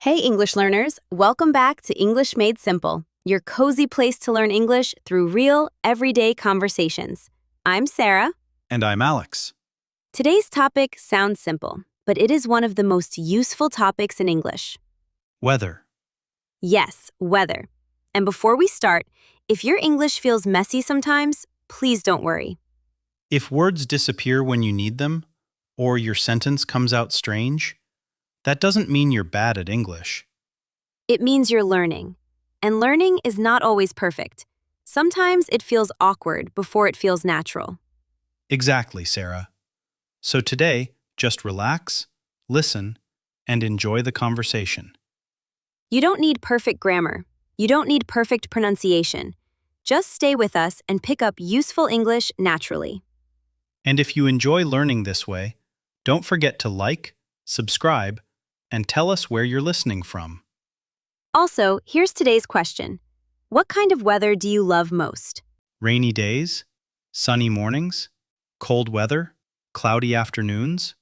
Hey, English learners, welcome back to English Made Simple, your cozy place to learn English through real, everyday conversations. I'm Sarah. And I'm Alex. Today's topic sounds simple, but it is one of the most useful topics in English. Weather. Yes, weather. And before we start, if your English feels messy sometimes, please don't worry. If words disappear when you need them, or your sentence comes out strange, that doesn't mean you're bad at English. It means you're learning. And learning is not always perfect. Sometimes it feels awkward before it feels natural. Exactly, Sarah. So today, just relax, listen, and enjoy the conversation. You don't need perfect grammar. You don't need perfect pronunciation. Just stay with us and pick up useful English naturally. And if you enjoy learning this way, don't forget to like, subscribe, and tell us where you're listening from. Also, here's today's question. What kind of weather do you love most? Rainy days, sunny mornings, cold weather, cloudy afternoons.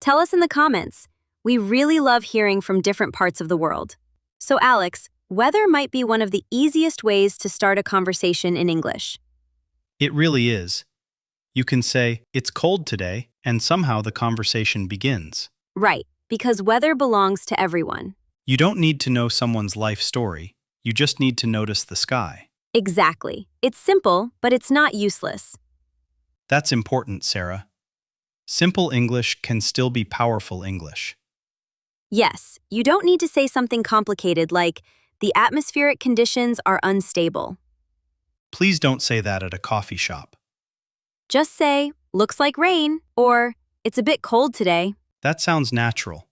Tell us in the comments. We really love hearing from different parts of the world. So, Alex, weather might be one of the easiest ways to start a conversation in English. It really is. You can say, "It's cold today," and somehow the conversation begins. Right, because weather belongs to everyone. You don't need to know someone's life story. You just need to notice the sky. Exactly. It's simple, but it's not useless. That's important, Sarah. Simple English can still be powerful English. Yes, you don't need to say something complicated like, the atmospheric conditions are unstable. Please don't say that at a coffee shop. Just say, looks like rain, or it's a bit cold today. That sounds natural.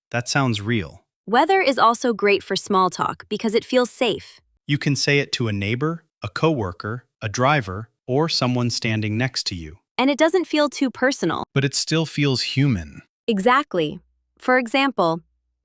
That sounds real. Weather is also great for small talk because it feels safe. You can say it to a neighbor, a coworker, a driver, or someone standing next to you. And it doesn't feel too personal. But it still feels human. Exactly. For example,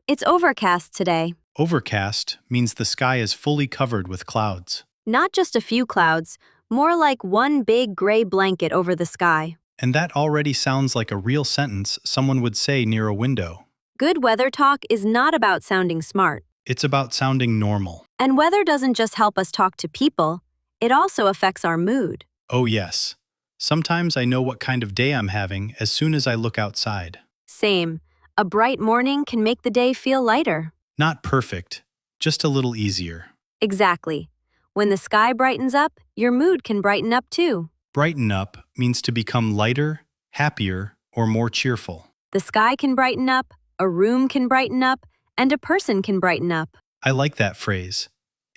it's overcast today. Overcast means the sky is fully covered with clouds. Not just a few clouds, more like one big gray blanket over the sky. And that already sounds like a real sentence someone would say near a window. Good weather talk is not about sounding smart. It's about sounding normal. And weather doesn't just help us talk to people, it also affects our mood. Oh yes. Sometimes I know what kind of day I'm having as soon as I look outside. Same. A bright morning can make the day feel lighter. Not perfect, just a little easier. Exactly. When the sky brightens up, your mood can brighten up too. Brighten up means to become lighter, happier, or more cheerful. The sky can brighten up, a room can brighten up, and a person can brighten up. I like that phrase.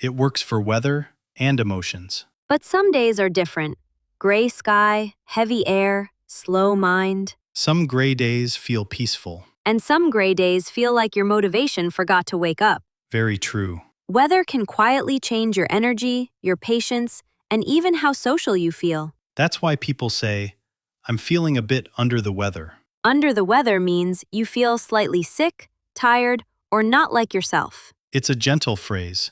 It works for weather and emotions. But some days are different. Gray sky, heavy air, slow mind. Some gray days feel peaceful. And some gray days feel like your motivation forgot to wake up. Very true. Weather can quietly change your energy, your patience, and even how social you feel. That's why people say, "I'm feeling a bit under the weather." Under the weather means you feel slightly sick, tired, or not like yourself. It's a gentle phrase,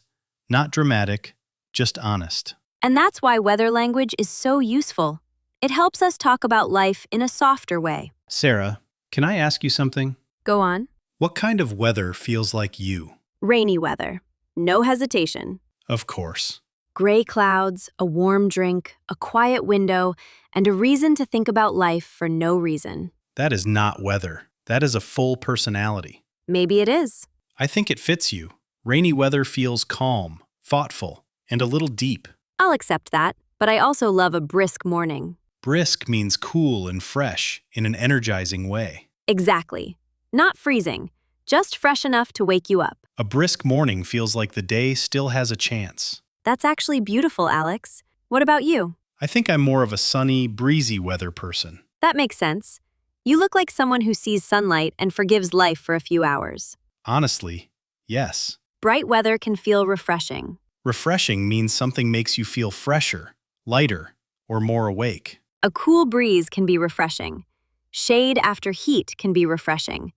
not dramatic, just honest. And that's why weather language is so useful. It helps us talk about life in a softer way. Sarah, can I ask you something? Go on. What kind of weather feels like you? Rainy weather. No hesitation. Of course. Gray clouds, a warm drink, a quiet window, and a reason to think about life for no reason. That is not weather. That is a full personality. Maybe it is. I think it fits you. Rainy weather feels calm, thoughtful, and a little deep. I'll accept that, but I also love a brisk morning. Brisk means cool and fresh in an energizing way. Exactly. Not freezing, just fresh enough to wake you up. A brisk morning feels like the day still has a chance. That's actually beautiful, Alex. What about you? I think I'm more of a sunny, breezy weather person. That makes sense. You look like someone who sees sunlight and forgives life for a few hours. Honestly, yes. Bright weather can feel refreshing. Refreshing means something makes you feel fresher, lighter, or more awake. A cool breeze can be refreshing. Shade after heat can be refreshing.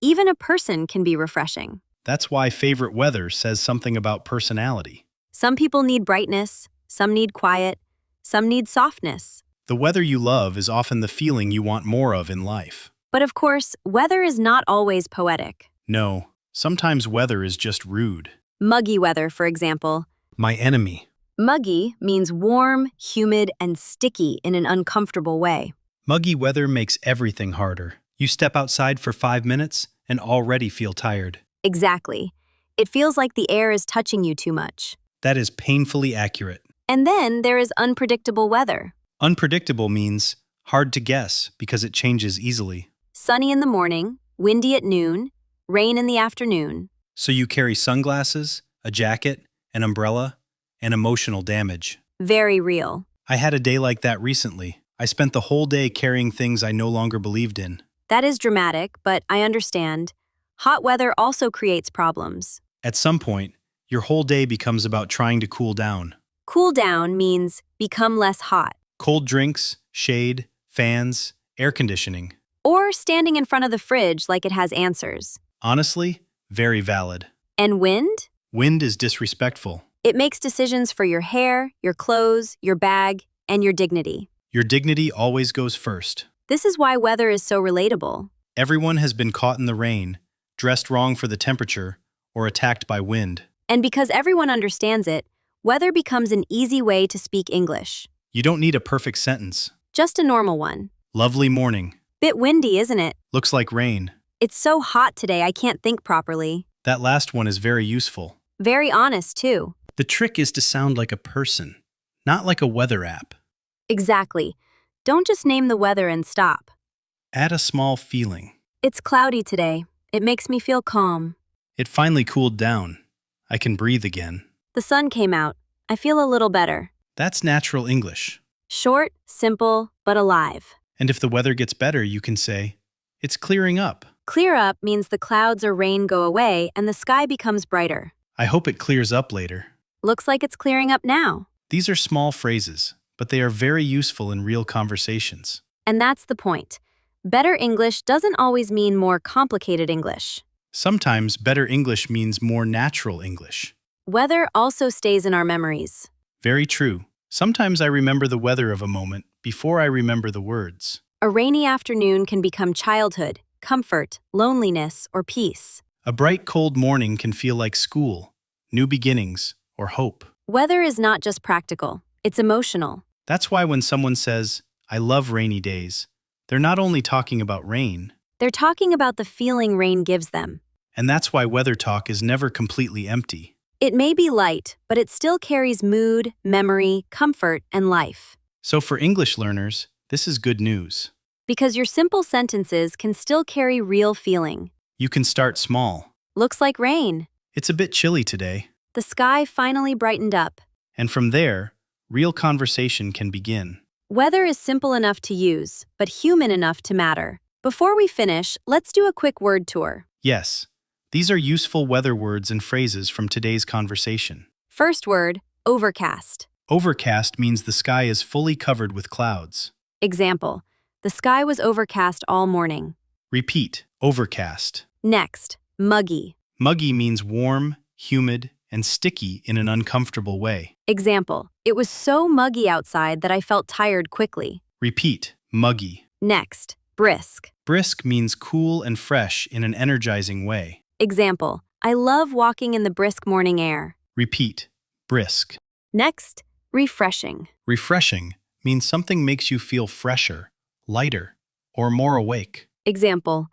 Even a person can be refreshing. That's why favorite weather says something about personality. Some people need brightness, some need quiet, some need softness. The weather you love is often the feeling you want more of in life. But of course, weather is not always poetic. No, Sometimes weather is just rude. Muggy weather, for example. My enemy. Muggy means warm, humid, and sticky in an uncomfortable way. Muggy weather makes everything harder. You step outside for 5 minutes and already feel tired. Exactly. It feels like the air is touching you too much. That is painfully accurate. And then there is unpredictable weather. Unpredictable means hard to guess because it changes easily. Sunny in the morning, windy at noon, rain in the afternoon. So you carry sunglasses, a jacket, an umbrella, and emotional damage. Very real. I had a day like that recently. I spent the whole day carrying things I no longer believed in. That is dramatic, but I understand. Hot weather also creates problems. At some point, your whole day becomes about trying to cool down. Cool down means become less hot. Cold drinks, shade, fans, air conditioning. Or standing in front of the fridge like it has answers. Honestly, very valid. And wind? Wind is disrespectful. It makes decisions for your hair, your clothes, your bag, and your dignity. Your dignity always goes first. This is why weather is so relatable. Everyone has been caught in the rain, dressed wrong for the temperature, or attacked by wind. And because everyone understands it, weather becomes an easy way to speak English. You don't need a perfect sentence. Just a normal one. Lovely morning. Bit windy, isn't it? Looks like rain. It's so hot today I can't think properly. That last one is very useful. Very honest, too. The trick is to sound like a person, not like a weather app. Exactly. Don't just name the weather and stop. Add a small feeling. It's cloudy today. It makes me feel calm. It finally cooled down. I can breathe again. The sun came out. I feel a little better. That's natural English. Short, simple, but alive. And if the weather gets better, you can say, it's clearing up. Clear up means the clouds or rain go away and the sky becomes brighter. I hope it clears up later. Looks like it's clearing up now. These are small phrases, but they are very useful in real conversations. And that's the point. Better English doesn't always mean more complicated English. Sometimes better English means more natural English. Weather also stays in our memories. Very true. Sometimes I remember the weather of a moment before I remember the words. A rainy afternoon can become childhood, comfort, loneliness, or peace. A bright, cold morning can feel like school, new beginnings, or hope. Weather is not just practical, it's emotional. That's why when someone says, I love rainy days, they're not only talking about rain. They're talking about the feeling rain gives them. And that's why weather talk is never completely empty. It may be light, but it still carries mood, memory, comfort, and life. So for English learners, this is good news. Because your simple sentences can still carry real feeling. You can start small. Looks like rain. It's a bit chilly today. The sky finally brightened up. And from there, real conversation can begin. Weather is simple enough to use, but human enough to matter. Before we finish, let's do a quick word tour. Yes, these are useful weather words and phrases from today's conversation. First word, overcast. Overcast means the sky is fully covered with clouds. Example, the sky was overcast all morning. Repeat, overcast. Next, muggy. Muggy means warm, humid, and sticky in an uncomfortable way. Example, it was so muggy outside that I felt tired quickly. Repeat, muggy. Next, brisk. Brisk means cool and fresh in an energizing way. Example, I love walking in the brisk morning air. Repeat, brisk. Next, refreshing. Refreshing means something makes you feel fresher, lighter, or more awake. Example,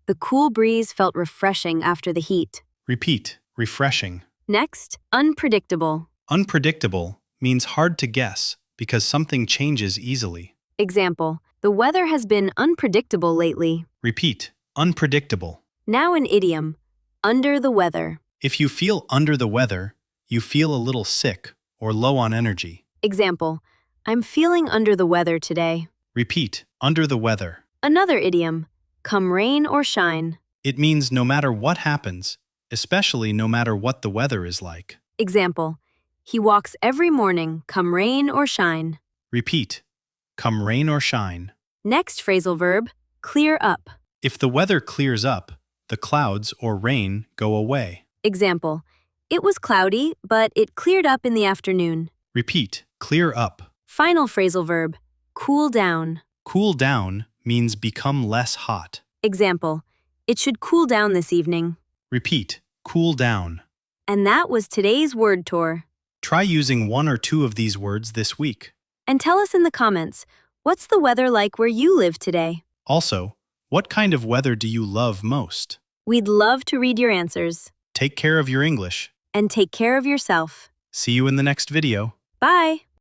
the cool breeze felt refreshing after the heat. Repeat, refreshing. Next, unpredictable. Unpredictable means hard to guess because something changes easily. Example, the weather has been unpredictable lately. Repeat, unpredictable. Now an idiom, under the weather. If you feel under the weather, you feel a little sick or low on energy. Example, I'm feeling under the weather today. Repeat, under the weather. Another idiom, come rain or shine. It means no matter what happens, especially no matter what the weather is like. Example, he walks every morning, come rain or shine. Repeat, come rain or shine. Next phrasal verb, clear up. If the weather clears up, the clouds or rain go away. Example, it was cloudy, but it cleared up in the afternoon. Repeat, clear up. Final phrasal verb, cool down. Cool down means become less hot. Example, it should cool down this evening. Repeat, cool down. And that was today's word tour. Try using one or two of these words this week. And tell us in the comments, what's the weather like where you live today? Also, what kind of weather do you love most? We'd love to read your answers. Take care of your English. And take care of yourself. See you in the next video. Bye!